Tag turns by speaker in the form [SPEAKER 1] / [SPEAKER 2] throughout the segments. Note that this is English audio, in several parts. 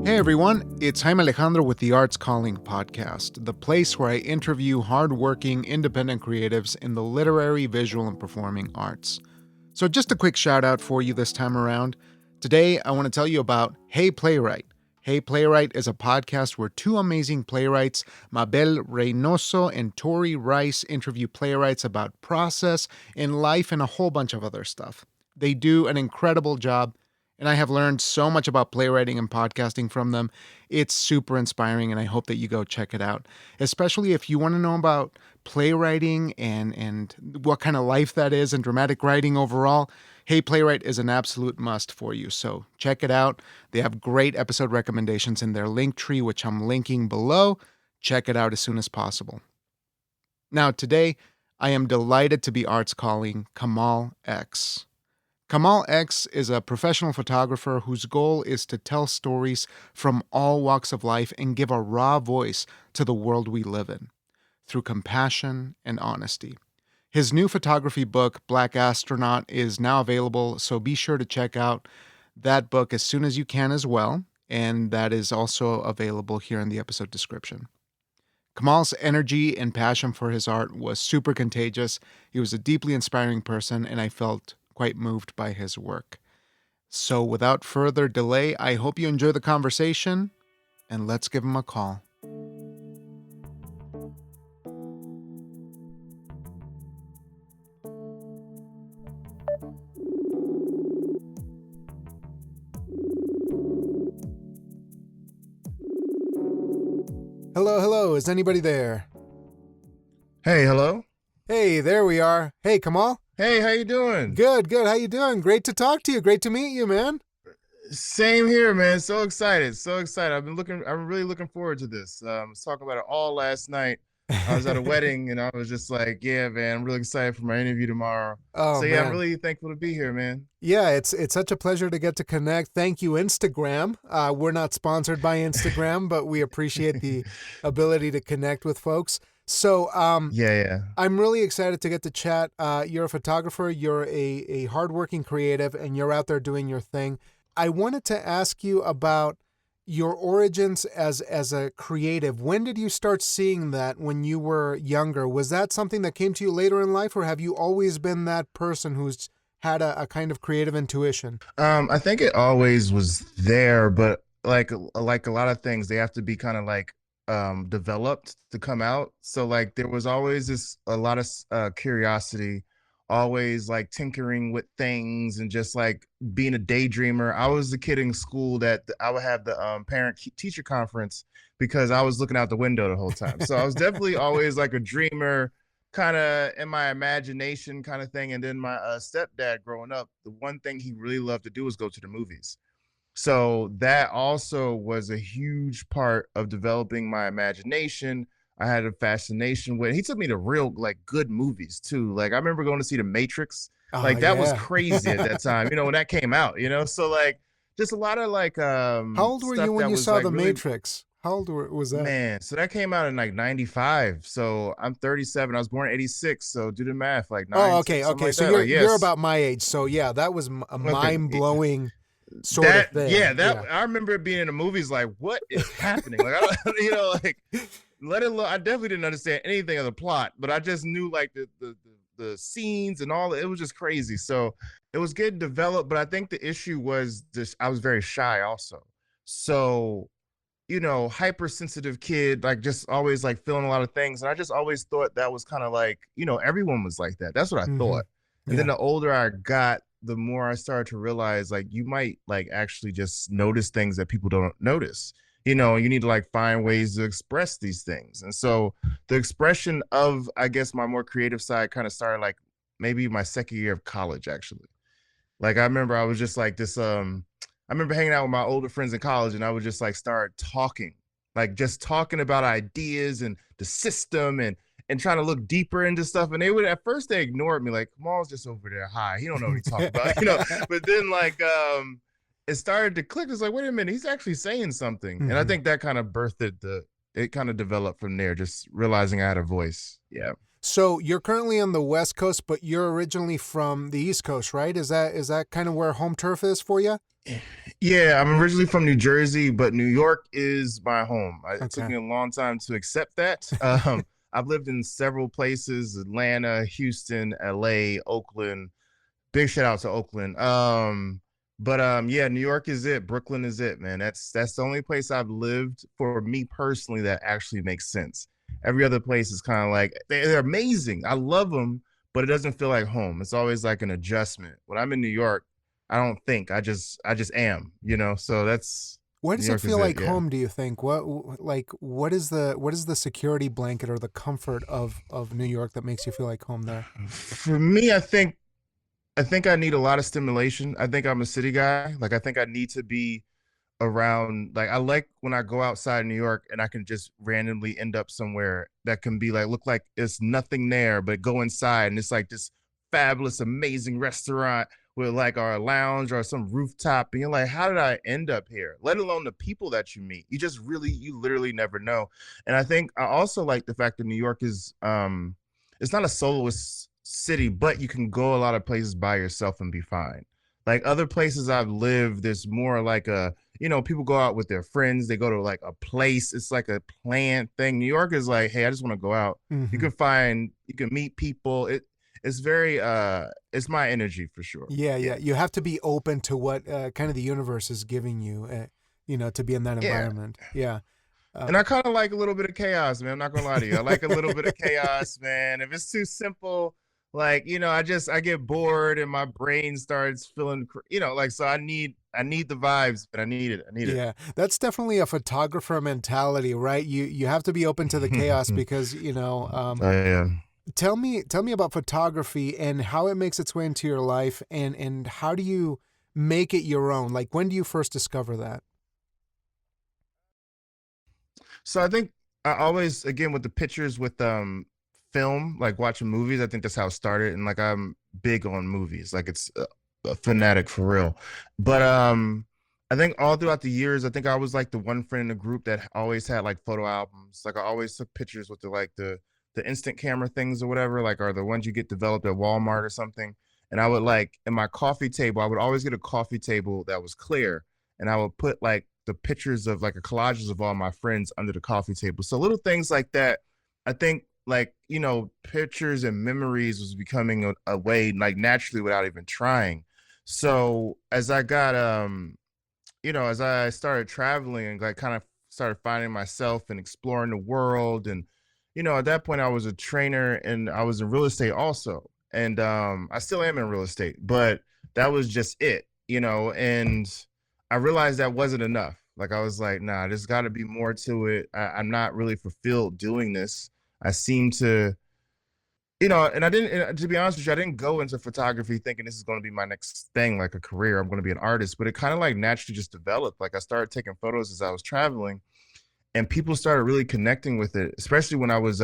[SPEAKER 1] Hey everyone, it's Jaime Alejandro with the Arts Calling Podcast, the place where I interview hardworking, independent creatives in the literary, visual, and performing arts. So just a quick shout out for you this time around. Today, I want to tell you about Hey Playwright. Hey Playwright is a podcast where two amazing playwrights, Mabel Reynoso and Tori Rice, interview playwrights about process in life and a whole bunch of other stuff. They do an incredible job, and I have learned so much about playwriting and podcasting from them. It's super inspiring, and I hope that you go check it out, especially if you want to know about playwriting and what kind of life that is and dramatic writing overall. Hey Playwright is an absolute must for you, so check it out. They have great episode recommendations in their link tree, which I'm linking below. Check it out as soon as possible. Now, today, I am delighted to be arts calling Kamal X. Kamal X is a professional photographer whose goal is to tell stories from all walks of life and give a raw voice to the world we live in, through compassion and honesty. His new photography book, Black Astronaut, is now available, so be sure to check out that book as soon as you can as well, and that is also available here in the episode description. Kamal's energy and passion for his art was super contagious. He was a deeply inspiring person, and I felt quite moved by his work. So without further delay, I hope you enjoy the conversation, and let's give him a call. Hello, is anybody there?
[SPEAKER 2] Hey, hello.
[SPEAKER 1] Hey, there we are. Hey, Kamal.
[SPEAKER 2] Hey, how you doing?
[SPEAKER 1] Good. How you doing? Great to talk to you. Great to meet you, man.
[SPEAKER 2] Same here, man. So excited. I'm really looking forward to this. I was talking about it all last night. I was at a wedding and I was just like, yeah, man, I'm really excited for my interview tomorrow.
[SPEAKER 1] Oh,
[SPEAKER 2] so yeah,
[SPEAKER 1] man.
[SPEAKER 2] I'm really thankful to be here, man.
[SPEAKER 1] Yeah, it's such a pleasure to get to connect. Thank you, Instagram. We're not sponsored by Instagram, but we appreciate the ability to connect with folks. So
[SPEAKER 2] Yeah.
[SPEAKER 1] I'm really excited to get to chat. You're a photographer, you're a hardworking creative, and you're out there doing your thing. I wanted to ask you about your origins as a creative. When did you start seeing that when you were younger? Was that something that came to you later in life, or have you always been that person who's had a kind of creative intuition?
[SPEAKER 2] I think it always was there, but like a lot of things, they have to be kind of like developed to come out. So like there was always a lot of curiosity, always like tinkering with things and just like being a daydreamer. I was the kid in school that I would have the parent teacher conference because I was looking out the window the whole time. So I was definitely always like a dreamer, kind of in my imagination kind of thing. And then my stepdad growing up, the one thing he really loved to do was go to the movies. So that also was a huge part of developing my imagination. I had a fascination with, he took me to real like good movies too. Like I remember going to see The Matrix. Like that was crazy at that time, when that came out, so like just a lot of like
[SPEAKER 1] How old were you when you saw The Matrix? How old was that?
[SPEAKER 2] Man, so that came out in like 95. So I'm 37. I was born in 86. So do the math, like 9.
[SPEAKER 1] Oh, okay.
[SPEAKER 2] Like
[SPEAKER 1] so you're about my age. So yeah, that was a mind-blowing sort of thing.
[SPEAKER 2] I remember it being in the movies like, what is happening? Like, I don't, like, let it look. I definitely didn't understand anything of the plot, but I just knew like the scenes and all. It was just crazy. So it was getting developed, but I think the issue was just I was very shy also. So hypersensitive kid, like just always like feeling a lot of things, and I just always thought that was kind of like everyone was like that. That's what I thought. And then the older I got, the more I started to realize like you might like actually just notice things that people don't notice. You need to like find ways to express these things. And so the expression of, I guess, my more creative side kind of started like maybe my second year of college, actually. Like I remember I was just like this, I remember hanging out with my older friends in college and I would just like start talking, like just talking about ideas and the system and trying to look deeper into stuff. And at first they ignored me, like, Kamal's just over there high. He don't know what he's talking about, But then like it started to click. It's like, wait a minute, he's actually saying something. And I think that kind of it kind of developed from there, just realizing I had a voice. Yeah.
[SPEAKER 1] So you're currently on the West Coast, but you're originally from the East Coast, right? Is that kind of where home turf is for you?
[SPEAKER 2] Yeah, I'm originally from New Jersey, but New York is my home. It took
[SPEAKER 1] Okay.
[SPEAKER 2] me a long time to accept that. I've lived in several places: Atlanta, Houston, LA, Oakland. Big shout out to Oakland. Yeah, New York is it. Brooklyn is it, man. That's the only place I've lived for me personally that actually makes sense. Every other place is kind of like they're amazing. I love them, but it doesn't feel like home. It's always like an adjustment. When I'm in New York, I don't think. I just am, you know. So that's
[SPEAKER 1] Where
[SPEAKER 2] New
[SPEAKER 1] does it
[SPEAKER 2] York is
[SPEAKER 1] feel
[SPEAKER 2] it.
[SPEAKER 1] like
[SPEAKER 2] Yeah.
[SPEAKER 1] home, do you think? What is the security blanket or the comfort of New York that makes you feel like home there?
[SPEAKER 2] For me, I think I need a lot of stimulation. I think I'm a city guy. Like I think I need to be around, like I like when I go outside New York and I can just randomly end up somewhere that can be like look like it's nothing there, but go inside and it's like this fabulous, amazing restaurant with like our lounge or some rooftop. And you're like, how did I end up here? Let alone the people that you meet. You literally never know. And I think I also like the fact that New York is it's not a soloist city, but you can go a lot of places by yourself and be fine. Like other places I've lived, there's more like a, people go out with their friends. They go to like a place. It's like a planned thing. New York is like, hey, I just want to go out.
[SPEAKER 1] Hmm.
[SPEAKER 2] You can meet people. It's very, it's my energy for sure.
[SPEAKER 1] Yeah,
[SPEAKER 2] Yeah.
[SPEAKER 1] yeah. You have to be open to what kind of the universe is giving you, to be in that
[SPEAKER 2] Yeah.
[SPEAKER 1] environment. Yeah.
[SPEAKER 2] And
[SPEAKER 1] Um,
[SPEAKER 2] I kind of like a little bit of chaos, man. I'm not gonna lie to you. I like a little bit of chaos, man. If it's too simple, like, I get bored and my brain starts feeling, like, so I need the vibes, but I need it. I need it.
[SPEAKER 1] yeah, that's definitely a photographer mentality, right? You have to be open to the chaos because
[SPEAKER 2] Yeah.
[SPEAKER 1] tell me about photography and how it makes its way into your life, and how do you make it your own? Like, when do you first discover that?
[SPEAKER 2] So I think I always, again, with the pictures with film, like watching movies, I think that's how it started. And like I'm big on movies, like it's a fanatic for real. But I think all throughout the years, I think I was like the one friend in the group that always had like photo albums. Like I always took pictures with the instant camera things or whatever, like are the ones you get developed at Walmart or something. And I would like in my coffee table, I would always get a coffee table that was clear, and I would put like the pictures of like a collages of all my friends under the coffee table. So little things like that. I think like, pictures and memories was becoming a way like naturally without even trying. So as I started traveling and like kind of started finding myself and exploring the world, and at that point I was a trainer and I was in real estate also. And I still am in real estate, but that was just it, and I realized that wasn't enough. Like I was like, nah, there's got to be more to it. I'm not really fulfilled doing this. I seem to, and I didn't, to be honest with you, I didn't go into photography thinking this is going to be my next thing, like a career. I'm going to be an artist, but it kind of like naturally just developed. Like I started taking photos as I was traveling, and people started really connecting with it, especially when I was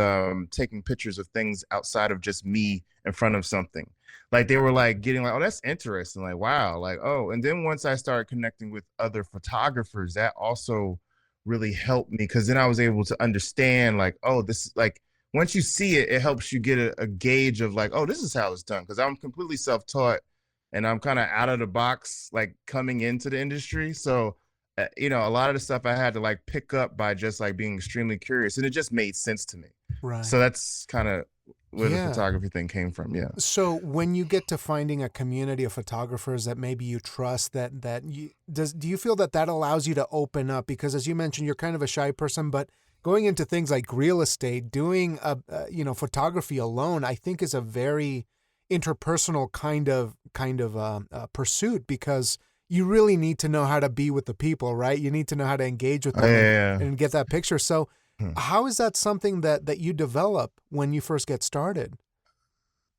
[SPEAKER 2] taking pictures of things outside of just me in front of something. Like they were like getting like, oh, that's interesting. Like, wow, like, oh. And then once I started connecting with other photographers, that also really helped me, because then I was able to understand like, oh, this is like, once you see it, it helps you get a gauge of like, oh, this is how it's done. Cause I'm completely self-taught and I'm kind of out of the box, like coming into the industry. So a lot of the stuff I had to like pick up by just like being extremely curious, and it just made sense to me. So
[SPEAKER 1] Right.
[SPEAKER 2] that's kind of where the
[SPEAKER 1] Yeah.
[SPEAKER 2] photography thing came from. Yeah.
[SPEAKER 1] So when you get to finding a community of photographers that maybe you trust, do you feel that allows you to open up? Because as you mentioned, you're kind of a shy person, but going into things like real estate, doing photography alone, I think is a very interpersonal kind of pursuit, because you really need to know how to be with the people, right? You need to know how to engage with
[SPEAKER 2] Oh,
[SPEAKER 1] them
[SPEAKER 2] yeah,
[SPEAKER 1] and get that picture. So
[SPEAKER 2] yeah.
[SPEAKER 1] how is that something that you develop when you first get started?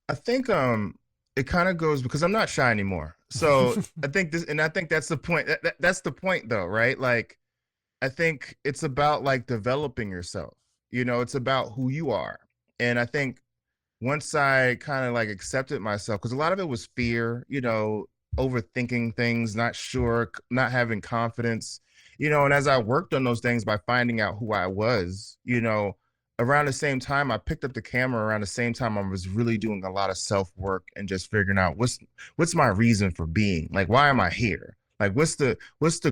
[SPEAKER 2] I think it kind of goes because I'm not shy anymore. So I think that's the point. That's the point though, right? Like I think it's about like developing yourself. It's about who you are. And I think once I kind of like accepted myself, because a lot of it was fear, overthinking things, not sure, not having confidence, and as I worked on those things by finding out who I was, around the same time I picked up the camera, around the same time I was really doing a lot of self work and just figuring out what's my reason for being, like why am I here, Like, what's the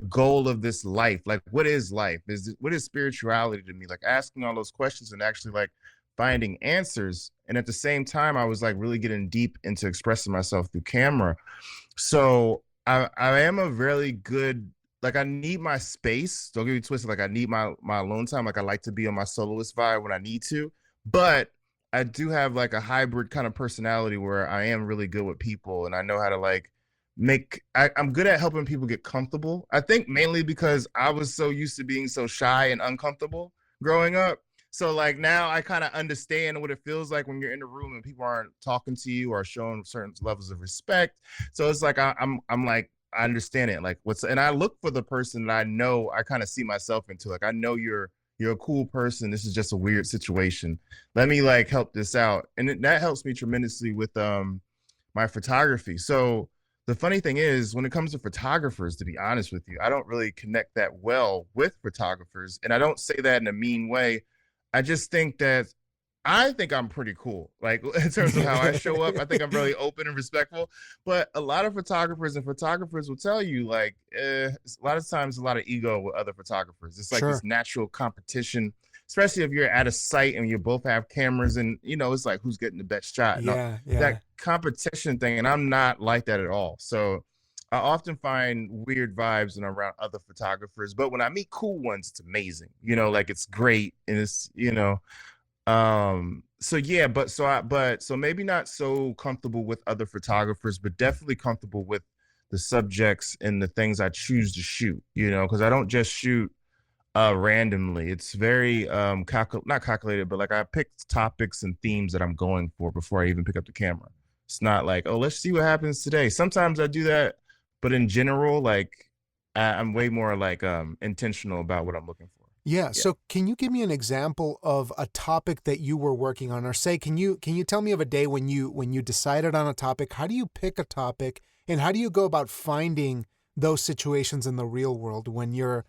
[SPEAKER 2] goal of this life? Like, what is life? What is spirituality to me? Like, asking all those questions and actually like finding answers. And at the same time, I was like really getting deep into expressing myself through camera. So I am a really good, like, I need my space. Don't get me twisted. Like, I need my alone time. Like, I like to be on my soloist vibe when I need to, but I do have like a hybrid kind of personality where I am really good with people and I know how to like I'm good at helping people get comfortable. I think mainly because I was so used to being so shy and uncomfortable growing up. So like now I kind of understand what it feels like when you're in the room and people aren't talking to you or showing certain levels of respect. So it's like I'm like I understand it. Like and I look for the person that I know I kind of see myself into. Like I know you're a cool person. This is just a weird situation. Let me like help this out. And that helps me tremendously with my photography. So the funny thing is when it comes to photographers, to be honest with you, I don't really connect that well with photographers. And I don't say that in a mean way. I just think that I think I'm pretty cool. Like in terms of how I show up, I think I'm really open and respectful. But a lot of photographers will tell you like a lot of times a lot of ego with other photographers. It's like this natural competition, especially if you're at a site and you both have cameras and it's like who's getting the best shot. That competition thing, and I'm not like that at all. So I often find weird vibes when I'm around other photographers. But when I meet cool ones, it's amazing. Like it's great and it's so yeah, so maybe not so comfortable with other photographers, but definitely comfortable with the subjects and the things I choose to shoot, because I don't just shoot randomly. It's very not calculated, but like I pick topics and themes that I'm going for before I even pick up the camera. It's not like, oh, let's see what happens today. Sometimes I do that, but in general, like I'm way more like intentional about what I'm looking for.
[SPEAKER 1] Yeah. So can you give me an example of a topic that you were working on, or say, can you tell me of a day when you decided on a topic? How do you pick a topic, and how do you go about finding those situations in the real world when you're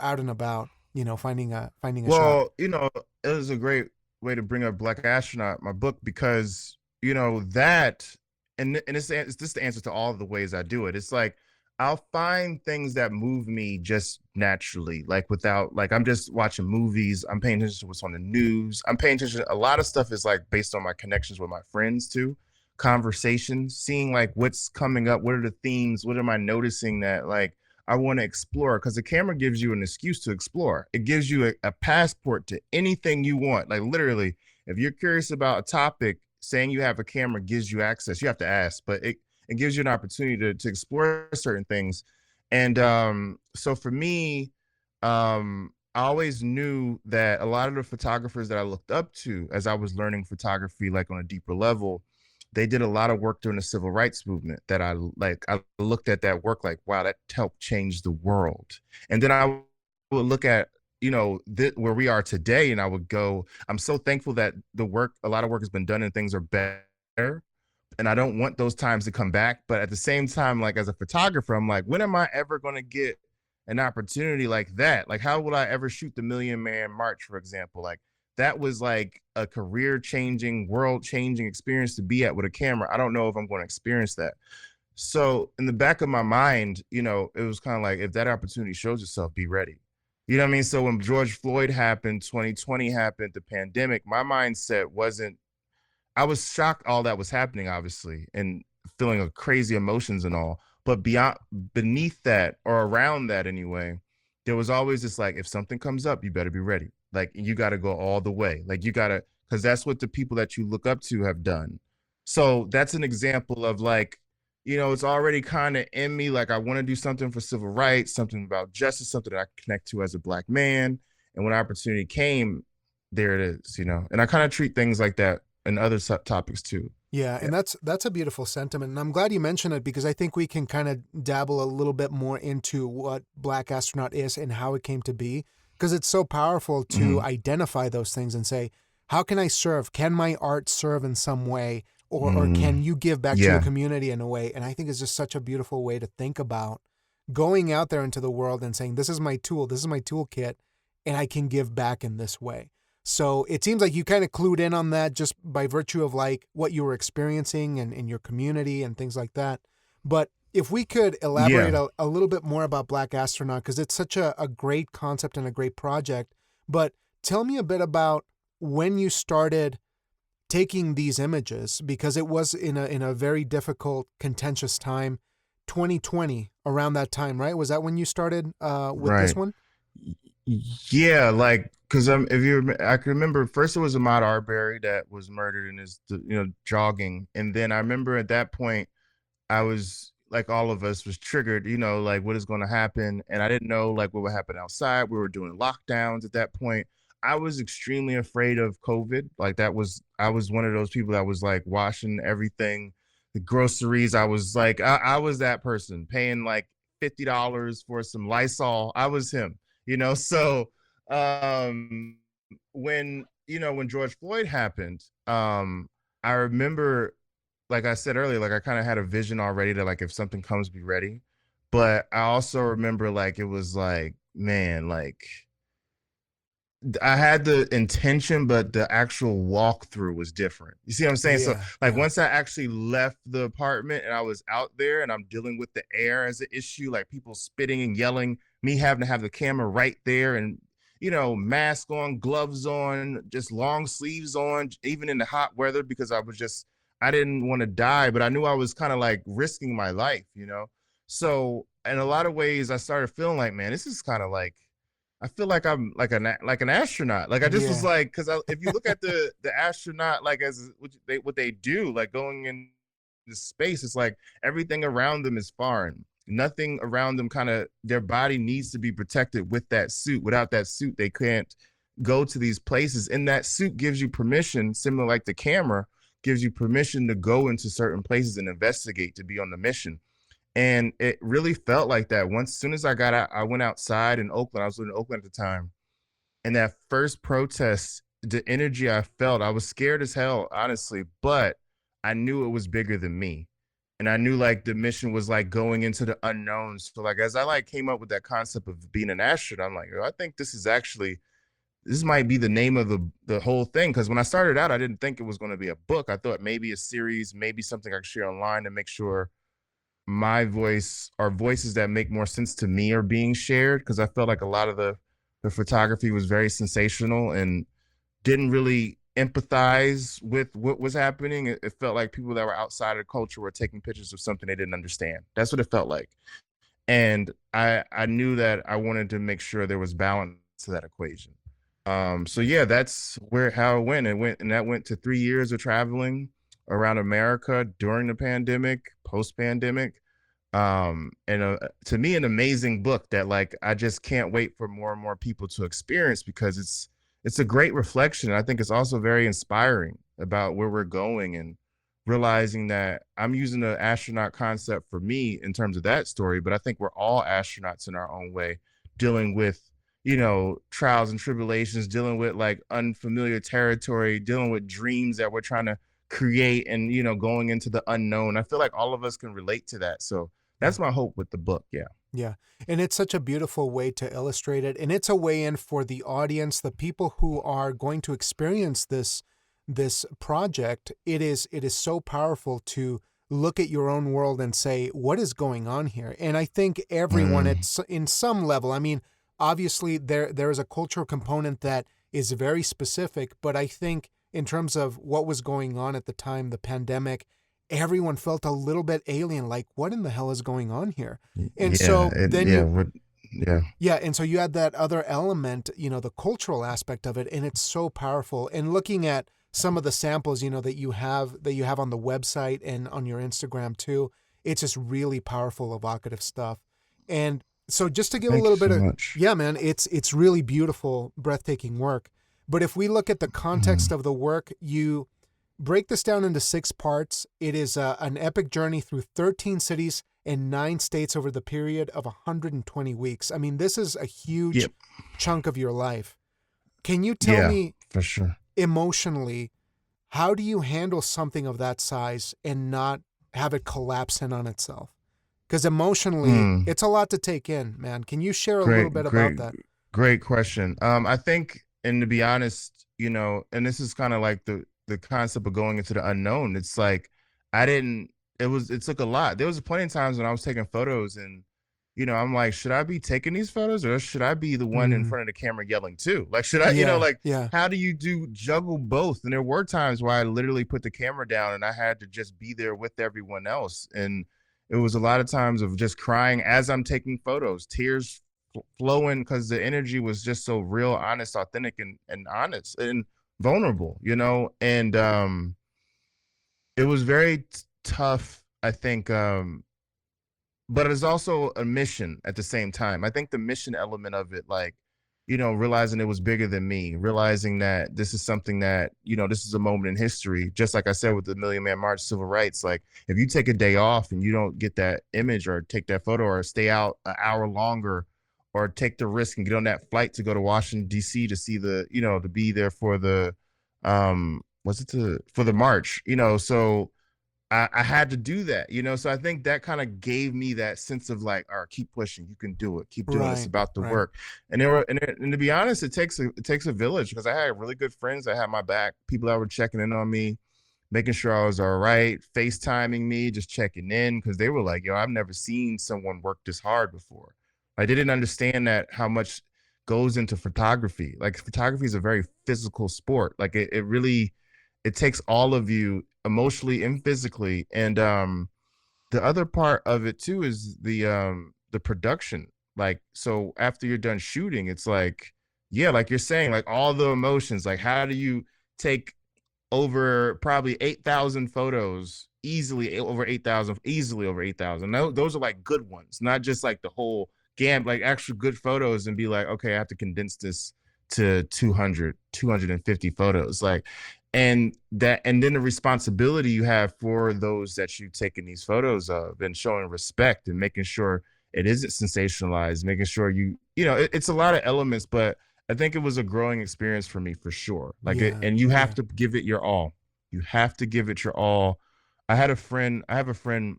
[SPEAKER 1] out and about, finding a shot?
[SPEAKER 2] Well, it was a great way to bring up Black Astronaut, my book, because that, and it's just the answer to all of the ways I do it. It's like I'll find things that move me just naturally, like without, like I'm just watching movies. I'm paying attention to what's on the news. I'm paying attention. A lot of stuff is like based on my connections with my friends too, conversations, seeing like what's coming up. What are the themes? What am I noticing that like I want to explore? Because the camera gives you an excuse to explore. It gives you a passport to anything you want. Like literally, if you're curious about a topic, saying you have a camera gives you access. You have to ask, but it gives you an opportunity to explore certain things. And so for me, I always knew that a lot of the photographers that I looked up to as I was learning photography, like on a deeper level, they did a lot of work during the civil rights movement that I looked at that work like, wow, that helped change the world. And then I would look at, where we are today, and I would go, I'm so thankful that a lot of work has been done and things are better. And I don't want those times to come back. But at the same time, like as a photographer, I'm like, when am I ever going to get an opportunity like that? Like, how would I ever shoot the Million Man March, for example? Like that was like a career changing, world changing experience to be at with a camera. I don't know if I'm going to experience that. So in the back of my mind, it was kind of like, if that opportunity shows itself, be ready. You know what I mean? So when George Floyd happened, 2020 happened, the pandemic, my mindset wasn't, I was shocked all that was happening, obviously, and feeling crazy emotions and all. But beneath that, or around that anyway, there was always this like, if something comes up, you better be ready. Like you got to go all the way. Like you got to, because that's what the people that you look up to have done. So that's an example of like, it's already kind of in me. Like I want to do something for civil rights, something about justice, something that I connect to as a Black man. And when opportunity came, there it is, and I kind of treat things like that and other topics too.
[SPEAKER 1] Yeah, and that's a beautiful sentiment. And I'm glad you mentioned it, because I think we can kind of dabble a little bit more into what Black Astronaut is and how it came to be, because it's so powerful to identify those things and say, how can I serve? Can my art serve in some way? Or can you give back to the community in a way? And I think it's just such a beautiful way to think about going out there into the world and saying, this is my tool, this is my toolkit, and I can give back in this way. So it seems like you kind of clued in on that just by virtue of like what you were experiencing and in your community and things like that. But if we could elaborate
[SPEAKER 2] Yeah.
[SPEAKER 1] a little bit more about Black Astronaut, because it's such a great concept and a great project, but tell me a bit about when you started taking these images, because it was in a very difficult, contentious time, 2020, around that time, right? Was that when you started with this
[SPEAKER 2] Right.
[SPEAKER 1] one?
[SPEAKER 2] Yeah, like because I can remember first it was Ahmaud Arbery that was murdered in his jogging, and then I remember at that point I was like all of us was triggered, like what is going to happen, and I didn't know like what would happen outside. We were doing lockdowns at that point. I was extremely afraid of COVID. Like I was one of those people that was like washing everything, the groceries. I was like I was that person paying like $50 for some Lysol. I was him, So um when George Floyd happened, I remember like I said earlier, like I kind of had a vision already that like if something comes, be ready. But I also remember like it was like, man, like I had the intention, but the actual walkthrough was different. You see what I'm saying? So
[SPEAKER 1] Yeah,
[SPEAKER 2] like
[SPEAKER 1] yeah,
[SPEAKER 2] once I actually left the apartment and I was out there and I'm dealing with the air as an issue, like people spitting and yelling, me having to have the camera right there and mask on, gloves on, just long sleeves on, even in the hot weather because I didn't want to die, but I knew I was kind of like risking my life. So in a lot of ways, I started feeling like, man, this is kind of like I feel like I'm like an astronaut. Like I just was
[SPEAKER 1] yeah,
[SPEAKER 2] like, because if you look at the astronaut, like as what they do, like going in the space, it's like everything around them is foreign. Nothing around them their body needs to be protected with that suit. Without that suit, they can't go to these places. And that suit gives you permission, similar like the camera, gives you permission to go into certain places and investigate to be on the mission. And it really felt like that. Once, as soon as I got out, I went outside in Oakland. I was living in Oakland at the time. And that first protest, the energy I felt, I was scared as hell, honestly, but I knew it was bigger than me. And I knew like the mission was like going into the unknown. So like as I like came up with that concept of being an astronaut, I'm like, oh, I think this might be the name of the whole thing. Because when I started out, I didn't think it was going to be a book. I thought maybe a series, maybe something I could share online to make sure my voice or voices that make more sense to me are being shared, because I felt like a lot of the photography was very sensational and didn't really empathize with what was happening. It felt like people that were outside of the culture were taking pictures of something they didn't understand. That's what it felt like. And I knew that I wanted to make sure there was balance to that equation. So yeah, that's how it went. And that went to 3 years of traveling around America during the pandemic, post pandemic. And to me, an amazing book that like I just can't wait for more and more people to experience, because it's a great reflection. I think it's also very inspiring about where we're going, and realizing that I'm using the astronaut concept for me in terms of that story, but I think we're all astronauts in our own way, dealing with trials and tribulations, dealing with like unfamiliar territory, dealing with dreams that we're trying to create, and going into the unknown. I feel like all of us can relate to that. So
[SPEAKER 1] yeah.
[SPEAKER 2] that's my hope with the book. Yeah.
[SPEAKER 1] Yeah. And it's such a beautiful way to illustrate it. And it's a way in for the audience, the people who are going to experience this project. It is so powerful to look at your own world and say, what is going on here? And I think everyone
[SPEAKER 2] Mm,
[SPEAKER 1] at in some level, I mean, obviously there is a cultural component that is very specific, but I think in terms of what was going on at the time, the pandemic, everyone felt a little bit alien, like what in the hell is going on here? And
[SPEAKER 2] yeah.
[SPEAKER 1] so then
[SPEAKER 2] Yeah.
[SPEAKER 1] you,
[SPEAKER 2] Yeah.
[SPEAKER 1] yeah, and so you add that other element, the cultural aspect of it, and it's so powerful. And looking at some of the samples, that you have on the website and on your Instagram too, it's just really powerful, evocative stuff. And so just to give a
[SPEAKER 2] Thank you
[SPEAKER 1] little bit
[SPEAKER 2] so
[SPEAKER 1] of,
[SPEAKER 2] much.
[SPEAKER 1] yeah, man, it's really beautiful, breathtaking work. But if we look at the context
[SPEAKER 2] Mm,
[SPEAKER 1] of the work, you break this down into 6 parts. It is an epic journey through 13 cities and 9 states over the period of 120 weeks. I mean, this is a huge
[SPEAKER 2] yep.
[SPEAKER 1] chunk of your life. Can you tell
[SPEAKER 2] Yeah,
[SPEAKER 1] me
[SPEAKER 2] for sure.
[SPEAKER 1] emotionally, how do you handle something of that size and not have it collapse in on itself? Because emotionally,
[SPEAKER 2] Mm,
[SPEAKER 1] it's a lot to take in, man. Can you share a little
[SPEAKER 2] great,
[SPEAKER 1] bit about
[SPEAKER 2] great,
[SPEAKER 1] that?
[SPEAKER 2] great question. I think, and to be honest, and this is kind of like the concept of going into the unknown. It's like I didn't. it took a lot. There was plenty of times when I was taking photos and, I'm like, should I be taking these photos or should I be the one in
[SPEAKER 1] Mm.
[SPEAKER 2] front of the camera yelling too? Like, should I,
[SPEAKER 1] Yeah,
[SPEAKER 2] like,
[SPEAKER 1] yeah,
[SPEAKER 2] how do you juggle both? And there were times where I literally put the camera down and I had to just be there with everyone else. And it was a lot of times of just crying as I'm taking photos, tears flowing because the energy was just so real, honest, authentic, and honest and vulnerable, and it was very tough, I think, but it's also a mission at the same time. I think the mission element of it, like, realizing it was bigger than me, realizing that this is something that, this is a moment in history, just like I said with the Million Man March, civil rights. Like, if you take a day off and you don't get that image or take that photo or stay out an hour longer or take the risk and get on that flight to go to Washington, D.C. to see to be there for the, for the march, so I had to do that, so I think that kind of gave me that sense of like, all right, keep pushing, you can do it, keep doing this,
[SPEAKER 1] right,
[SPEAKER 2] about the
[SPEAKER 1] right.
[SPEAKER 2] work. And and to be honest, it takes a village, because I had really good friends that had my back, people that were checking in on me, making sure I was all right, FaceTiming me, just checking in, because they were like, yo, I've never seen someone work this hard before. I didn't understand that how much goes into photography. Like, photography is a very physical sport. Like, it really, it takes all of you emotionally and physically. And the other part of it too is the production. Like, so after you're done shooting, it's like, yeah, like you're saying, like all the emotions, like how do you take over probably 8,000 photos, easily over 8,000. Those are like good ones, not just like the whole like actual good photos, and be like, okay, I have to condense this to 250 photos. Like, and then the responsibility you have for those that you've taken these photos of, and showing respect and making sure it isn't sensationalized, making sure it's a lot of elements, but I think it was a growing experience for me, for sure. Like,
[SPEAKER 1] Yeah,
[SPEAKER 2] and you have
[SPEAKER 1] yeah.
[SPEAKER 2] to give it your all. You have to give it your all. I have a friend,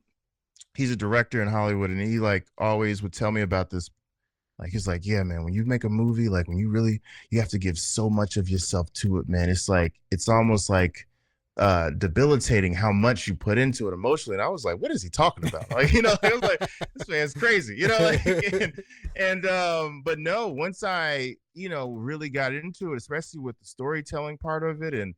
[SPEAKER 2] he's a director in Hollywood, and he like always would tell me about this. Like, he's like, yeah, man, when you make a movie, like when you have to give so much of yourself to it, man. It's like, it's almost like debilitating how much you put into it emotionally. And I was like, what is he talking about? Like, I was like, this man's crazy, like, but no, once I, really got into it, especially with the storytelling part of it, and,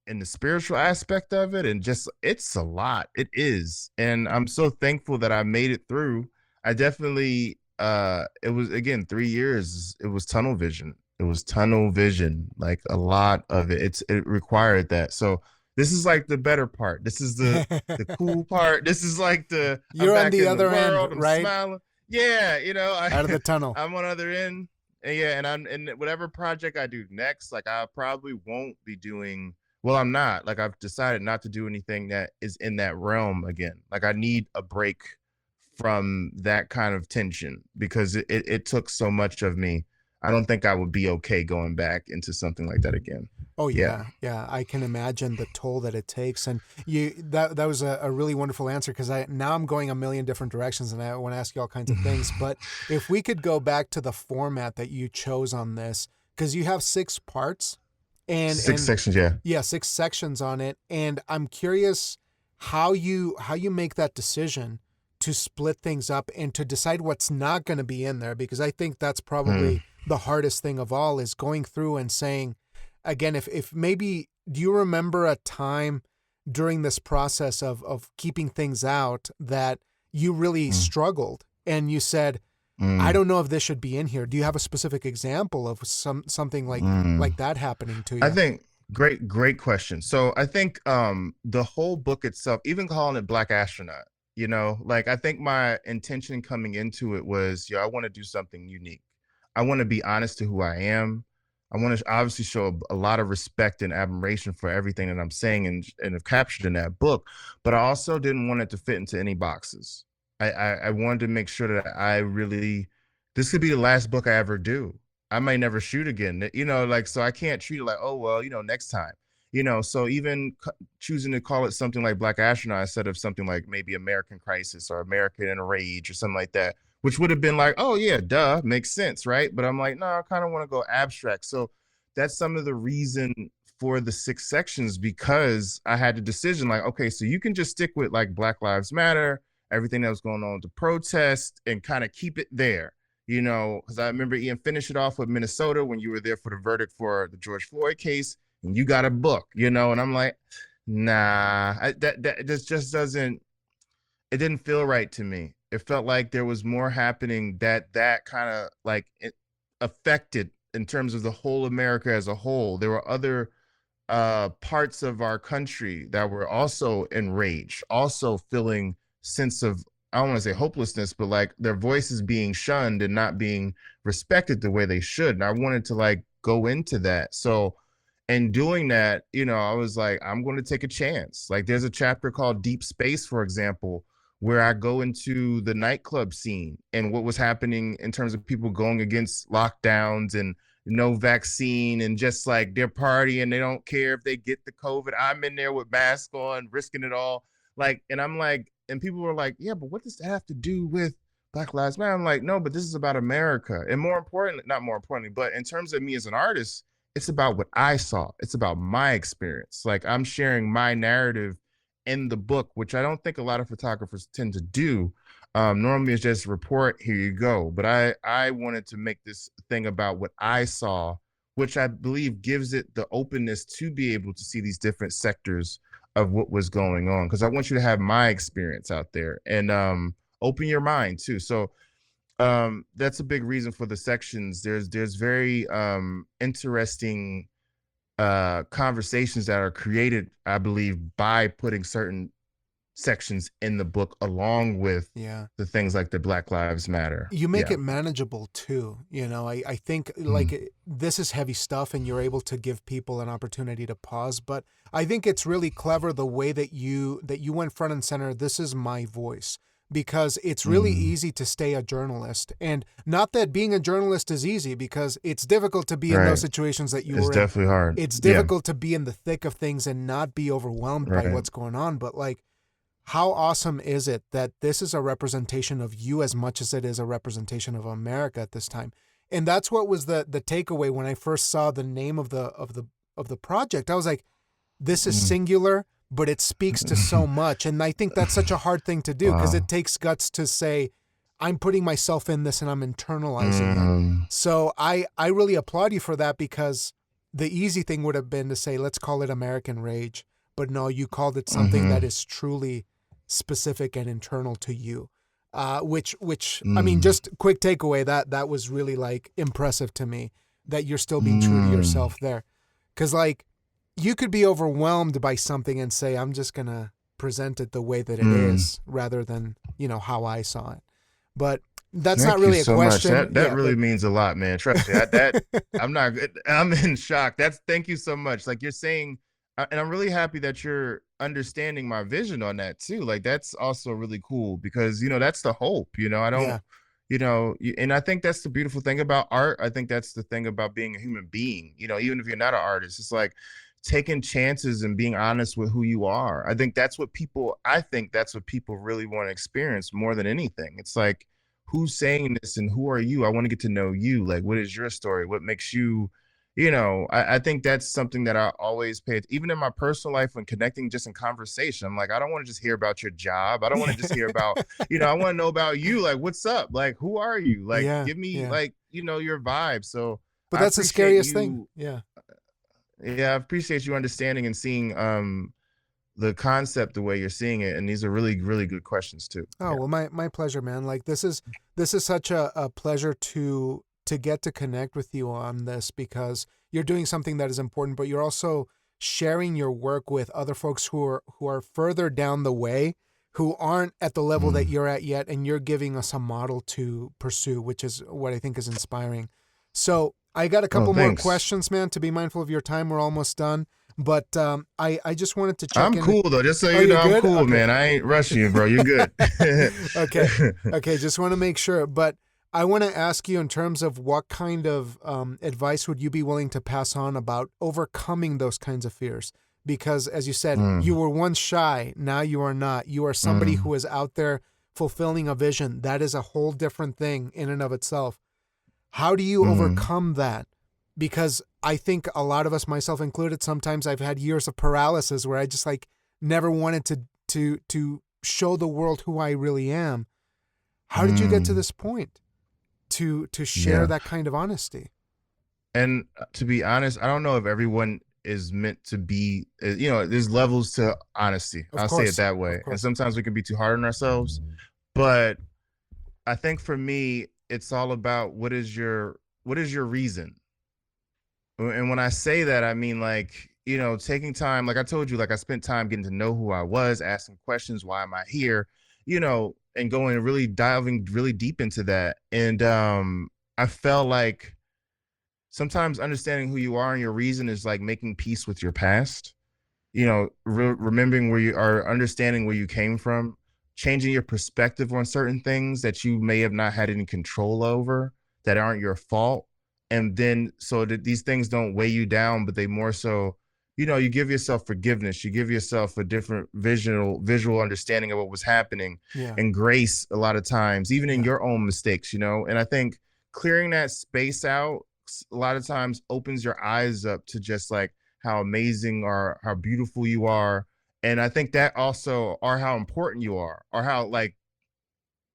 [SPEAKER 2] and the spiritual aspect of it, and just, it's a lot. It is. And I'm so thankful that I made it through. I definitely, it was, again, 3 years. It was tunnel vision. Like, a lot of it required that. So this is like the better part. This is the cool part. This is like I'm
[SPEAKER 1] You're on
[SPEAKER 2] back
[SPEAKER 1] the
[SPEAKER 2] in the
[SPEAKER 1] other end,
[SPEAKER 2] world. I'm
[SPEAKER 1] right?
[SPEAKER 2] smiling. Yeah,
[SPEAKER 1] Out of the tunnel.
[SPEAKER 2] I'm on the other end. And yeah, and whatever project I do next, like, I probably won't be doing, well, I'm not. Like, I've decided not to do anything that is in that realm again. Like, I need a break from that kind of tension, because it took so much of me. I don't think I would be okay going back into something like that again.
[SPEAKER 1] Oh
[SPEAKER 2] Yeah.
[SPEAKER 1] yeah. I can imagine the toll that it takes, and that was a really wonderful answer, because now I'm going a million different directions, and I want to ask you all kinds of things. But if we could go back to the format that you chose on this, because you have 6 parts, and
[SPEAKER 2] 6 sections, yeah.
[SPEAKER 1] Yeah, 6 sections on it, and I'm curious how you make that decision to split things up and to decide what's not going to be in there, because I think that's probably the hardest thing of all, is going through and saying, again, if maybe, do you remember a time during this process of keeping things out that you really struggled and you said, I don't know if this should be in here? Do you have a specific example of something like that happening to you?
[SPEAKER 2] I think great question. So I think the whole book itself, even calling it Black Astronaut, like, I think my intention coming into it was, I want to do something unique. I want to be honest to who I am. I want to obviously show a lot of respect and admiration for everything that I'm saying and have captured in that book. But I also didn't want it to fit into any boxes. I wanted to make sure that this could be the last book I ever do. I might never shoot again, like, so I can't treat it like, oh, well, next time, so even choosing to call it something like Black Astronaut instead of something like maybe American Crisis or American in a Rage or something like that, which would have been like, oh yeah, duh, makes sense, right? But I'm like, no, I kind of want to go abstract. So that's some of the reason for the 6 sections because I had the decision like, okay, so you can just stick with like Black Lives Matter, everything that was going on with the protest, and kind of keep it there, you know, because I remember Ian finished it off with Minnesota when you were there for the verdict for the George Floyd case, and you got a book, you know, and I'm like, nah, this just doesn't, it didn't feel right to me. It felt like there was more happening that kind of like it affected in terms of the whole America as a whole. There were other parts of our country that were also enraged, also feeling sense of, I don't want to say hopelessness, but like their voices being shunned and not being respected the way they should. And I wanted to like go into that. So in doing that, you know, I was like, I'm going to take a chance. Like there's a chapter called Deep Space, for example, where I go into the nightclub scene and what was happening in terms of people going against lockdowns and no vaccine and just like they're partying. They don't care if they get the COVID. I'm in there with mask on, risking it all. Like, and I'm like, and people were like, yeah, but what does that have to do with Black Lives Matter? I'm like, no, but this is about America. And more importantly, not more importantly, but in terms of me as an artist, it's about what I saw. It's about my experience. Like I'm sharing my narrative in the book, which I don't think a lot of photographers tend to do. Normally it's just report, here you go. But I wanted to make this thing about what I saw, which I believe gives it the openness to be able to see these different sectors of what was going on. Because I want you to have my experience out there and open your mind too. So that's a big reason for the sections. There's very interesting conversations that are created, I believe, by putting certain sections in the book along with the things like the Black Lives Matter.
[SPEAKER 3] You make it manageable too. You know, I think like this is heavy stuff and you're able to give people an opportunity to pause. But I think it's really clever the way that you went front and center. This is my voice. Because it's really easy to stay a journalist. And not that being a journalist is easy, because it's difficult to be in those situations that you were in.
[SPEAKER 2] It's definitely hard.
[SPEAKER 3] It's difficult to be in the thick of things and not be overwhelmed by what's going on. But like, how awesome is it that this is a representation of you as much as it is a representation of America at this time? And that's what was the takeaway when I first saw the name of the project. I was like, this is singular, but it speaks to so much. And I think that's such a hard thing to do because it takes guts to say, I'm putting myself in this and I'm internalizing it. So I really applaud you for that, because the easy thing would have been to say, let's call it American Rage. But no, you called it something that is truly specific and internal to you. Which I mean, just quick takeaway, that was really like impressive to me that you're still being true to yourself there. Because like, you could be overwhelmed by something and say, I'm just going to present it the way that it is rather than, you know, how I saw it. But that's not really a question.
[SPEAKER 2] Much. That really means a lot, man. Trust me. I'm in shock. Thank you so much. Like you're saying, and I'm really happy that you're understanding my vision on that too. Like that's also really cool because, you know, that's the hope, you know, I don't, you know, and I think that's the beautiful thing about art. I think that's the thing about being a human being, you know, even if you're not an artist, it's like, taking chances and being honest with who you are. I think that's what people really want to experience more than anything. It's like, who's saying this and who are you? I want to get to know you. Like, what is your story? What makes you, you know, I think that's something that I always even in my personal life when connecting just in conversation, I'm like, I don't want to just hear about your job. I don't want to just hear about, you know, I want to know about you. Like, what's up? Like, who are you? Like, give me like, you know, your vibe. So,
[SPEAKER 3] but that's the scariest thing. Yeah,
[SPEAKER 2] I appreciate you understanding and seeing the concept the way you're seeing it, and these are really, really good questions too.
[SPEAKER 3] Well, my pleasure, man. Like this is such a pleasure to get to connect with you on this, because you're doing something that is important, but you're also sharing your work with other folks who are further down the way, who aren't at the level that you're at yet, and you're giving us a model to pursue, which is what I think is inspiring. So I got a couple more questions, man, to be mindful of your time. We're almost done. But I just wanted to check in.
[SPEAKER 2] I'm cool, though. Just so you know, I'm cool, okay, man. I ain't rushing you, bro. You're good.
[SPEAKER 3] Okay. Just want to make sure. But I want to ask you in terms of what kind of advice would you be willing to pass on about overcoming those kinds of fears? Because as you said, you were once shy. Now you are not. You are somebody who is out there fulfilling a vision. That is a whole different thing in and of itself. How do you overcome that? because I think a lot of us, myself included, sometimes I've had years of paralysis where I just like never wanted to show the world who I really am. How did you get to this point to share that kind of honesty?
[SPEAKER 2] And to be honest, I don't know if everyone is meant to be, there's levels to honesty. I'll say it that way. And sometimes we can be too hard on ourselves. But I think for me, it's all about what is your reason? And when I say that, I mean, like, taking time, like I told you, like I spent time getting to know who I was, asking questions, why am I here, and going really diving really deep into that. And I felt like sometimes understanding who you are and your reason is like making peace with your past, remembering where you are, understanding where you came from, changing your perspective on certain things that you may have not had any control over that aren't your fault. And then so that these things don't weigh you down, but they more so, you give yourself forgiveness, you give yourself a different visual understanding of what was happening, and grace a lot of times, even in your own mistakes, and I think clearing that space out a lot of times opens your eyes up to just like how amazing or how beautiful you are. And I think that also, or how important you are, or how like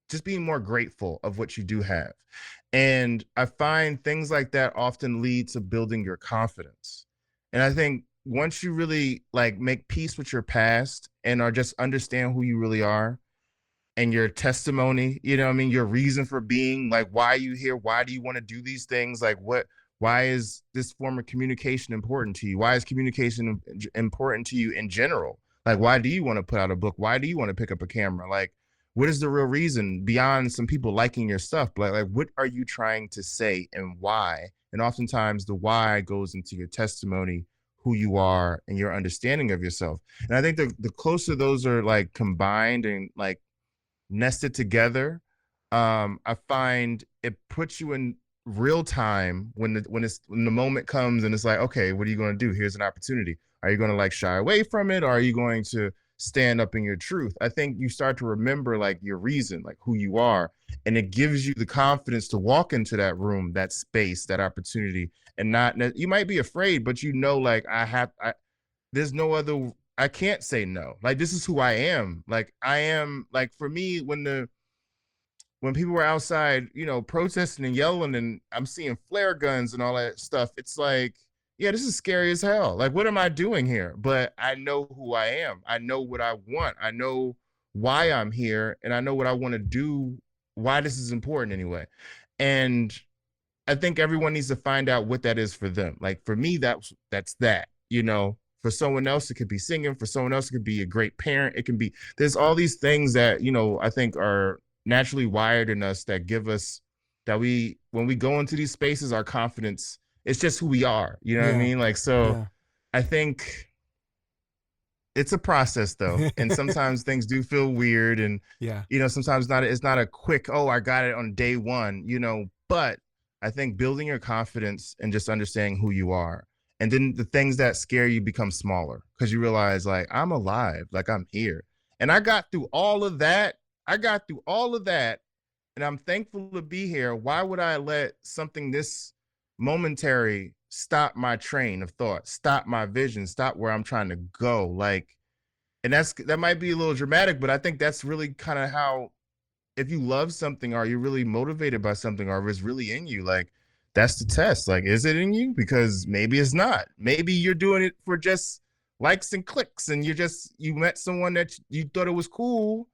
[SPEAKER 2] just being more grateful of what you do have. And I find things like that often lead to building your confidence. And I think once you really like make peace with your past and or just understand who you really are and your testimony, your reason for being, like, why are you here? Why do you want to do these things? Like why is this form of communication important to you? Why is communication important to you in general? Like, why do you want to put out a book? Why do you want to pick up a camera? Like, what is the real reason beyond some people liking your stuff? Like what are you trying to say and why? And oftentimes the why goes into your testimony, who you are, and your understanding of yourself. And I think the closer those are like combined and like nested together, I find it puts you in real time when the moment comes and it's like, okay, what are you going to do? Here's an opportunity. Are you going to like shy away from it, or are you going to stand up in your truth? I think you start to remember like your reason, like who you are, and it gives you the confidence to walk into that room, that space, that opportunity, and not, you might be afraid, but like there's no other, I can't say no. Like, this is who I am. Like, I am, like, for me, when people were outside, protesting and yelling, and I'm seeing flare guns and all that stuff, it's like, yeah, this is scary as hell. Like, what am I doing here? But I know who I am. I know what I want. I know why I'm here, and I know what I want to do, why this is important anyway. And I think everyone needs to find out what that is for them. Like, for me, that's that, For someone else, it could be singing. For someone else, it could be a great parent. It can be, there's all these things that, I think are naturally wired in us that give us, that when we go into these spaces, our confidence, it's just who we are. You know what I mean? Like, so I think it's a process though. And sometimes things do feel weird, and, sometimes it's not a quick, oh, I got it on day one, but I think building your confidence and just understanding who you are, and then the things that scare you become smaller because you realize, like, I'm alive, like I'm here. And I got through all of that. And I'm thankful to be here. Why would I let something this momentary stop my train of thought, stop my vision, stop where I'm trying to go? Like, and that might be a little dramatic, but I think that's really kind of how, if you love something, or you're really motivated by something, or if it's really in you, like, that's the test. Like, is it in you? Because maybe it's not. Maybe you're doing it for just likes and clicks, and you met someone that you thought it was cool,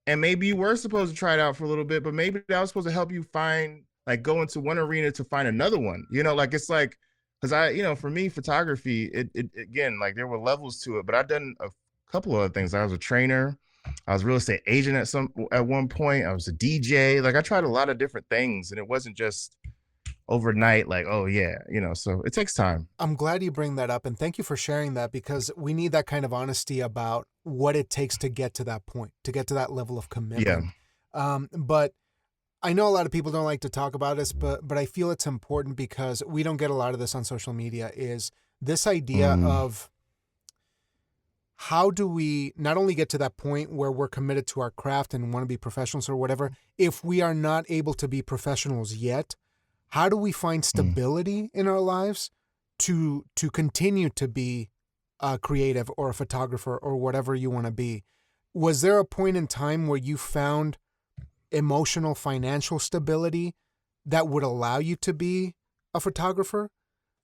[SPEAKER 2] and maybe you were supposed to try it out for a little bit, but maybe that was supposed to help you find, like, go into one arena to find another one. Like, it's like, because for me, photography, it again, like, there were levels to it, but I've done a couple of other things. I was a trainer. I was a real estate agent at one point. I was a DJ. Like, I tried a lot of different things, and it wasn't just overnight, like, oh yeah, so it takes time.
[SPEAKER 3] I'm glad you bring that up, and thank you for sharing that, because we need that kind of honesty about what it takes to get to that point, to get to that level of commitment. But I know a lot of people don't like to talk about this, but I feel it's important, because we don't get a lot of this on social media, is this idea of how do we not only get to that point where we're committed to our craft and want to be professionals or whatever, if we are not able to be professionals yet, how do we find stability in our lives to continue to be a creative or a photographer or whatever you want to be? Was there a point in time where you found emotional, financial stability that would allow you to be a photographer?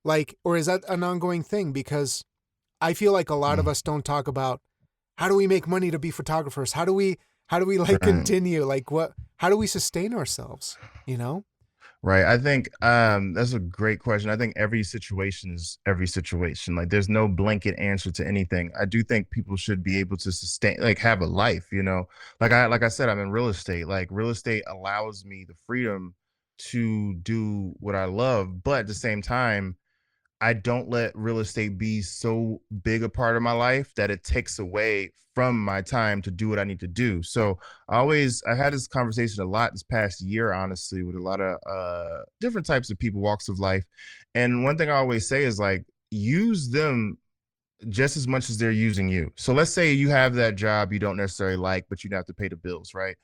[SPEAKER 3] Like, or is that an ongoing thing? Because I feel like a lot of us don't talk about how do we make money to be photographers? How do we like continue? Like how do we sustain ourselves? You know?
[SPEAKER 2] Right. I think that's a great question. I think every situation is every situation. Like there's no blanket answer to anything. I do think people should be able to sustain, like have a life, you know. Like I said, I'm in real estate. Like real estate allows me the freedom to do what I love, but at the same time, I don't let real estate be so big a part of my life that it takes away from my time to do what I need to do. So I had this conversation a lot this past year, honestly, with a lot of different types of people, walks of life. And one thing I always say is like, use them just as much as they're using you. So let's say you have that job you don't necessarily like, but you have to pay the bills, right?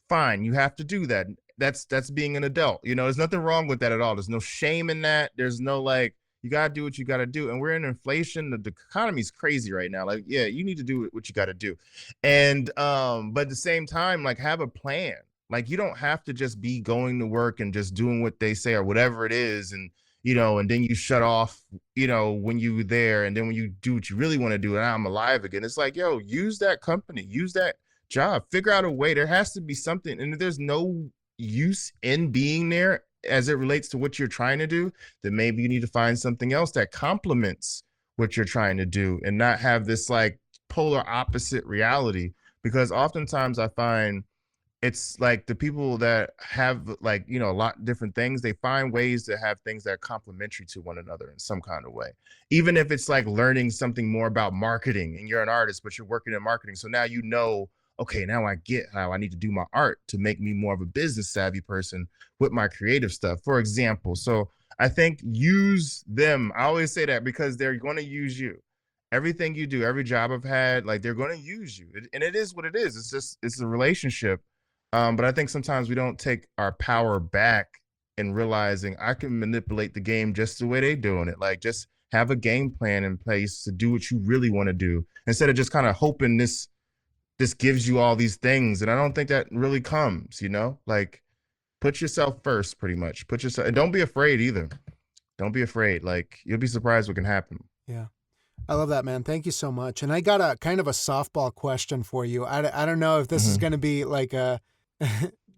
[SPEAKER 2] Fine, you have to do that. That's being an adult. You know, there's nothing wrong with that at all. There's no shame in that. There's no like, you gotta do what you gotta do. And we're in inflation. The economy's crazy right now. Like, yeah, you need to do what you gotta do. And but at the same time, like have a plan. Like you don't have to just be going to work and just doing what they say or whatever it is. And you know, and then you shut off, you know, when you were there, and then when you do what you really want to do, and I'm alive again. It's like, yo, use that company, use that job, figure out a way. There has to be something, and if there's no use in being there as it relates to what you're trying to do, then maybe you need to find something else that complements what you're trying to do and not have this like polar opposite reality. Because oftentimes I find it's like the people that have like, you know, a lot of different things, they find ways to have things that are complementary to one another in some kind of way. Even if it's like learning something more about marketing and you're an artist, but you're working in marketing. So now you know, okay, now I get how I need to do my art to make me more of a business savvy person with my creative stuff, for example. So I think use them. I always say that because they're going to use you. Everything you do, every job I've had, like they're going to use you. And it is what it is. It's a relationship. But I think sometimes we don't take our power back and realizing I can manipulate the game just the way they're doing it. Like just have a game plan in place to do what you really want to do instead of just kind of hoping this gives you all these things. And I don't think that really comes, you know, like put yourself first, pretty much. Put yourself, and don't be afraid either. Don't be afraid. Like you'll be surprised what can happen.
[SPEAKER 3] Yeah. I love that, man. Thank you so much. And I got a kind of a softball question for you. I don't know if this is going to be like a,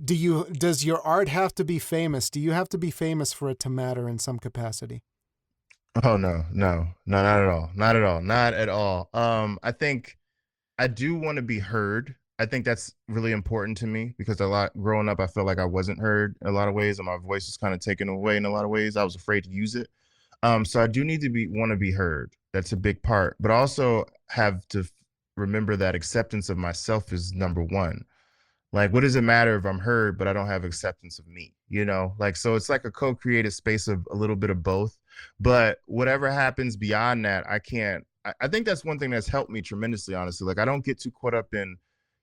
[SPEAKER 3] does your art have to be famous? Do you have to be famous for it to matter in some capacity?
[SPEAKER 2] Oh, no, not at all. Not at all. Not at all. I think I do want to be heard. I think that's really important to me because growing up, I felt like I wasn't heard in a lot of ways and my voice was kind of taken away in a lot of ways. I was afraid to use it. So I do need to want to be heard. That's a big part, but also have to remember that acceptance of myself is number one. Like, what does it matter if I'm heard, but I don't have acceptance of me, you know? Like, so it's like a co-creative space of a little bit of both, but whatever happens beyond that, I think that's one thing that's helped me tremendously, honestly. Like, I don't get too caught up in,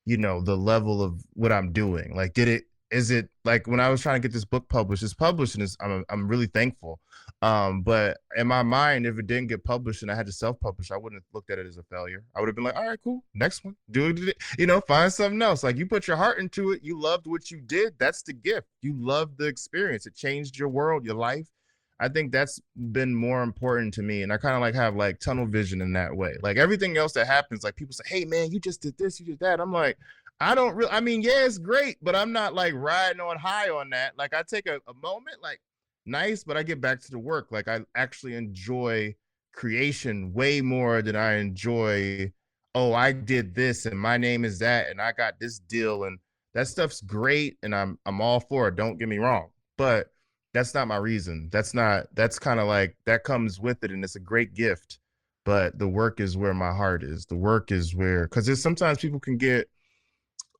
[SPEAKER 2] you know, the level of what I'm doing. Like, is it like when I was trying to get this book published, and I'm really thankful. But in my mind, if it didn't get published and I had to self-publish, I wouldn't have looked at it as a failure. I would have been like, all right, cool, next one, do it, you know, find something else. Like you put your heart into it, you loved what you did. That's the gift. You loved the experience. It changed your world, your life. I think that's been more important to me. And I kind of like have like tunnel vision in that way. Like everything else that happens, like people say, hey man, you just did this, you did that. I'm like, I mean, yeah, it's great, but I'm not like riding on high on that. Like I take a moment, like nice, but I get back to the work. Like I actually enjoy creation way more than I enjoy, oh, I did this and my name is that and I got this deal, and that stuff's great and I'm all for it. Don't get me wrong. But that's not my reason. That's kind of like that comes with it and it's a great gift. But the work is where my heart is. The work is where, because there's sometimes people can get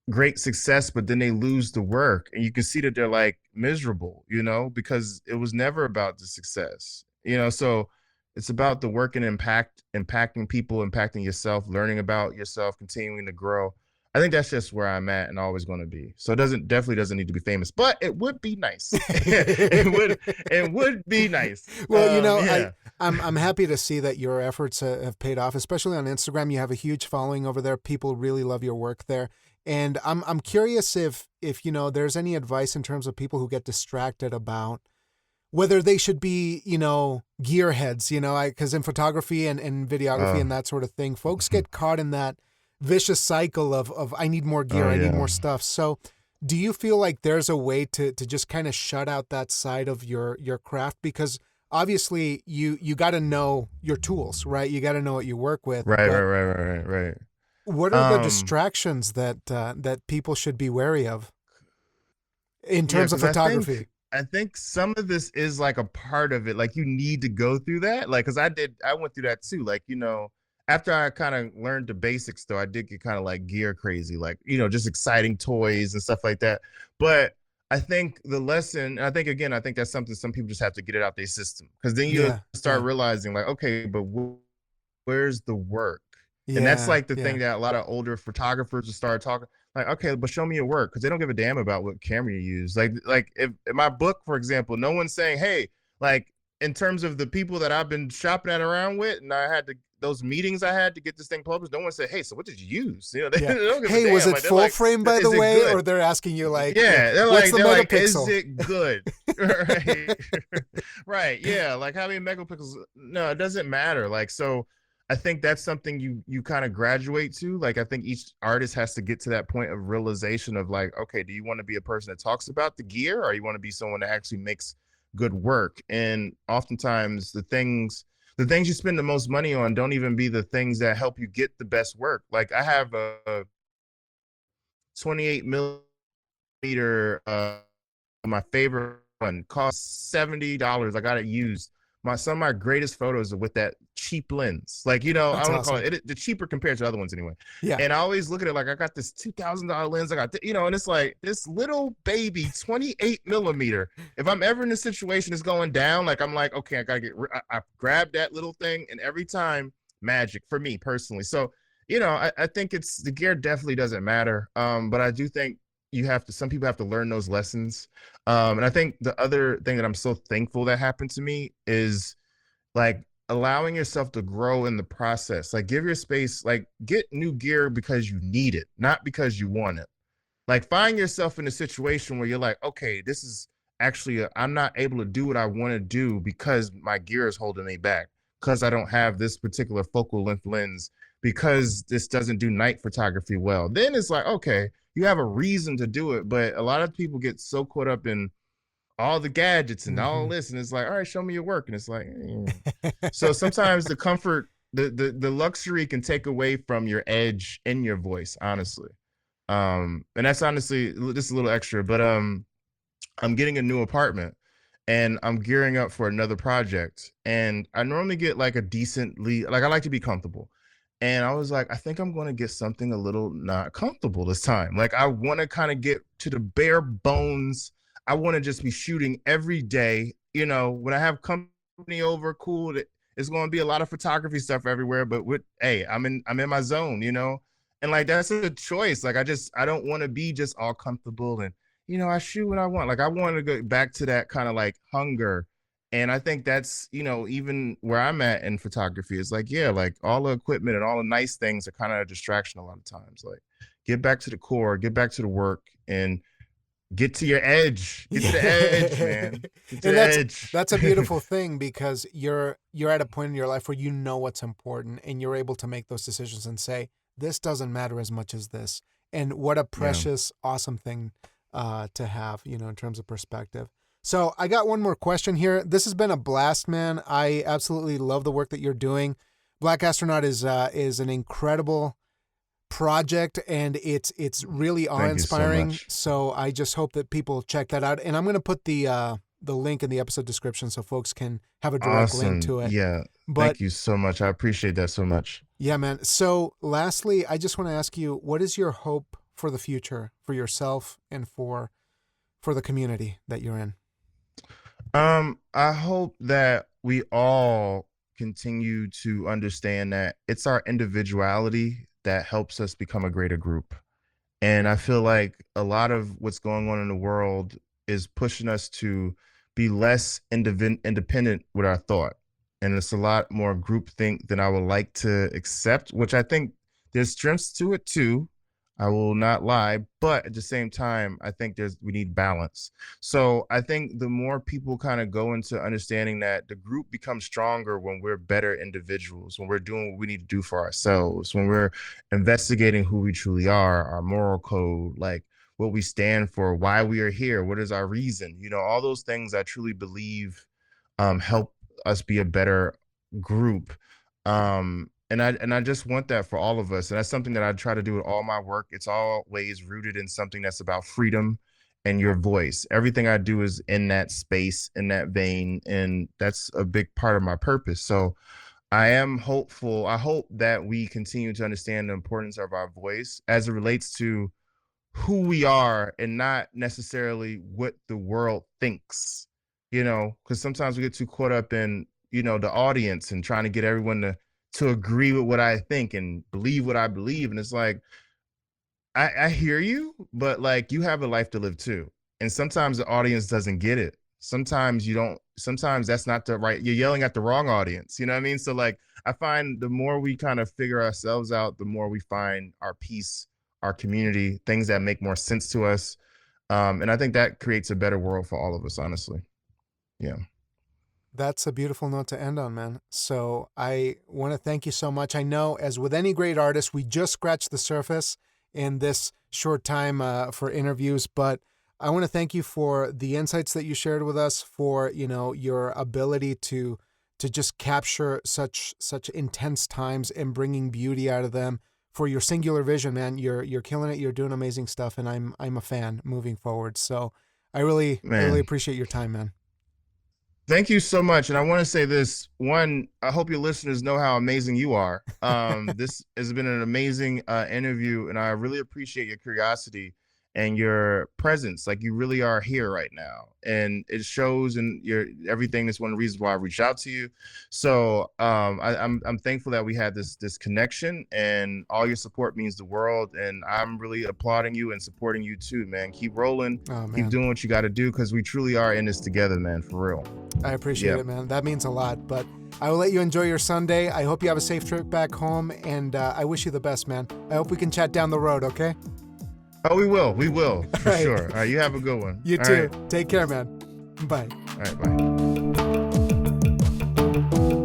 [SPEAKER 2] great success, but then they lose the work and you can see that they're like miserable, you know, because it was never about the success, you know. So it's about the work and impacting people, impacting yourself, learning about yourself, continuing to grow. I think that's just where I'm at and always going to be. So it definitely doesn't need to be famous, but it would be nice. it would be nice.
[SPEAKER 3] Well, you know,
[SPEAKER 2] yeah.
[SPEAKER 3] I'm happy to see that your efforts have paid off, especially on Instagram. You have a huge following over there. People really love your work there. And I'm curious if you know, there's any advice in terms of people who get distracted about whether they should be, you know, gearheads, you know, because in photography and videography and that sort of thing, folks get caught in that vicious cycle of I need more gear, I need more stuff. So do you feel like there's a way to just kind of shut out that side of your craft? Because obviously you got to know your tools, right? You got to know what you work with.
[SPEAKER 2] Right.
[SPEAKER 3] What are the distractions that people should be wary of in terms of photography?
[SPEAKER 2] I think some of this is like a part of it. Like you need to go through that. Like, cause I went through that too. Like, you know, after I kind of learned the basics though, I did get kind of like gear crazy, like, you know, just exciting toys and stuff like that. But I think the lesson, I think that's something some people just have to get it out their system. Cause then you start realizing like, okay, but where's the work? And that's like the thing that a lot of older photographers will start talking like, okay, but show me your work, because they don't give a damn about what camera you use. Like if in my book, for example, no one's saying, hey, like in terms of the people that I've been shopping around with, and I had those meetings I had to get this thing published, no one said, hey, so what did you use? You know, they don't give a damn.
[SPEAKER 3] Was it
[SPEAKER 2] like,
[SPEAKER 3] full
[SPEAKER 2] like,
[SPEAKER 3] frame, by the way? Or they're asking you like,
[SPEAKER 2] they're
[SPEAKER 3] what's
[SPEAKER 2] like,
[SPEAKER 3] the megapixel?
[SPEAKER 2] Is it good? Right. Right. Yeah. Like how many megapixels? No, it doesn't matter. Like, so I think that's something you kind of graduate to. Like, I think each artist has to get to that point of realization of like, okay, do you want to be a person that talks about the gear, or you want to be someone that actually makes good work? And oftentimes the things you spend the most money on don't even be the things that help you get the best work. Like I have a 28 millimeter, my favorite one, cost $70. I got it used. Some of my greatest photos are with that cheap lens. Like, you know, that's I don't call it the cheaper compared to other ones anyway. Yeah. And I always look at it like I got this $2,000 lens. I got, you know, and it's like this little baby 28 millimeter. If I'm ever in a situation that's going down, like I'm like, okay, I gotta I grab that little thing, and every time magic for me personally. So, you know, I think the gear definitely doesn't matter. But I do think some people have to learn those lessons. And I think the other thing that I'm so thankful that happened to me is like allowing yourself to grow in the process. Like give your space, like get new gear because you need it, not because you want it. Like find yourself in a situation where you're like, okay, this is actually, I'm not able to do what I want to do because my gear is holding me back, because I don't have this particular focal length lens, because this doesn't do night photography well. Then it's like, okay, you have a reason to do it. But a lot of people get so caught up in all the gadgets and all this, and it's like, all right, show me your work. And it's like, So sometimes the comfort, the luxury can take away from your edge in your voice, honestly. And that's honestly just a little extra, but I'm getting a new apartment and I'm gearing up for another project. And I normally get like a decently, like I like to be comfortable. And I was like, I think I'm going to get something a little not comfortable this time. Like I want to kind of get to the bare bones. I want to just be shooting every day. You know, when I have company over, cool. It's going to be a lot of photography stuff everywhere. But hey, I'm in my zone, you know? And like, that's a choice. Like, I don't want to be just all comfortable and, you know, I shoot what I want. Like I want to go back to that kind of like hunger. And I think that's, you know, even where I'm at in photography is like, yeah, like all the equipment and all the nice things are kind of a distraction a lot of times. Like get back to the core, get back to the work, and get to your edge. Get to the edge, man. Get to the edge.
[SPEAKER 3] That's a beautiful thing, because you're at a point in your life where you know what's important and you're able to make those decisions and say, this doesn't matter as much as this. And what a precious, awesome thing to have, you know, in terms of perspective. So I got one more question here. This has been a blast, man. I absolutely love the work that you're doing. Black Astronaut is an incredible project, and it's really awe-inspiring. So I just hope that people check that out. And I'm going to put the link in the episode description so folks can have a direct link to it.
[SPEAKER 2] Yeah. Thank you so much. I appreciate that so much.
[SPEAKER 3] Yeah, man. So lastly, I just want to ask you, what is your hope for the future, for yourself and for the community that you're in?
[SPEAKER 2] I hope that we all continue to understand that it's our individuality that helps us become a greater group. And I feel like a lot of what's going on in the world is pushing us to be less independent with our thought. And it's a lot more groupthink than I would like to accept, which I think there's strengths to it too. I will not lie, but at the same time, I think we need balance. So I think the more people kind of go into understanding that the group becomes stronger when we're better individuals, when we're doing what we need to do for ourselves, when we're investigating who we truly are, our moral code, like what we stand for, why we are here, what is our reason, all those things I truly believe help us be a better group. And I just want that for all of us. And that's something that I try to do with all my work. It's always rooted in something that's about freedom and your voice. Everything I do is in that space, in that vein. And that's a big part of my purpose. So I am hopeful. I hope that we continue to understand the importance of our voice as it relates to who we are and not necessarily what the world thinks, because sometimes we get too caught up in, the audience and trying to get everyone to agree with what I think and believe what I believe. And it's like, I hear you, but like you have a life to live too. And sometimes the audience doesn't get it. Sometimes that's not you're yelling at the wrong audience. You know what I mean? So like, I find the more we kind of figure ourselves out, the more we find our peace, our community, things that make more sense to us. And I think that creates a better world for all of us, honestly. Yeah.
[SPEAKER 3] That's a beautiful note to end on, man. So I want to thank you so much. I know, as with any great artist, we just scratched the surface in this short time for interviews, but I want to thank you for the insights that you shared with us, for, your ability to just capture such intense times and bringing beauty out of them, for your singular vision, man. You're killing it. You're doing amazing stuff, and I'm a fan moving forward. So I really appreciate your time, man.
[SPEAKER 2] Thank you so much. And I want to say this. One, I hope your listeners know how amazing you are. This has been an amazing interview, and I really appreciate your curiosity and your presence. Like, you really are here right now, and it shows in everything. That's one of the reasons why I reached out to you. So I'm thankful that we had this connection, and all your support means the world. And I'm really applauding you and supporting you too, man. Keep rolling, keep doing what you got to do, because we truly are in this together, man, for real.
[SPEAKER 3] I appreciate it, man. That means a lot. But I will let you enjoy your Sunday. I hope you have a safe trip back home, and I wish you the best, man. I hope we can chat down the road, okay?
[SPEAKER 2] Oh, we will, for sure. All right, you have a good one.
[SPEAKER 3] You too. Take care, man. Bye.
[SPEAKER 2] All right, bye.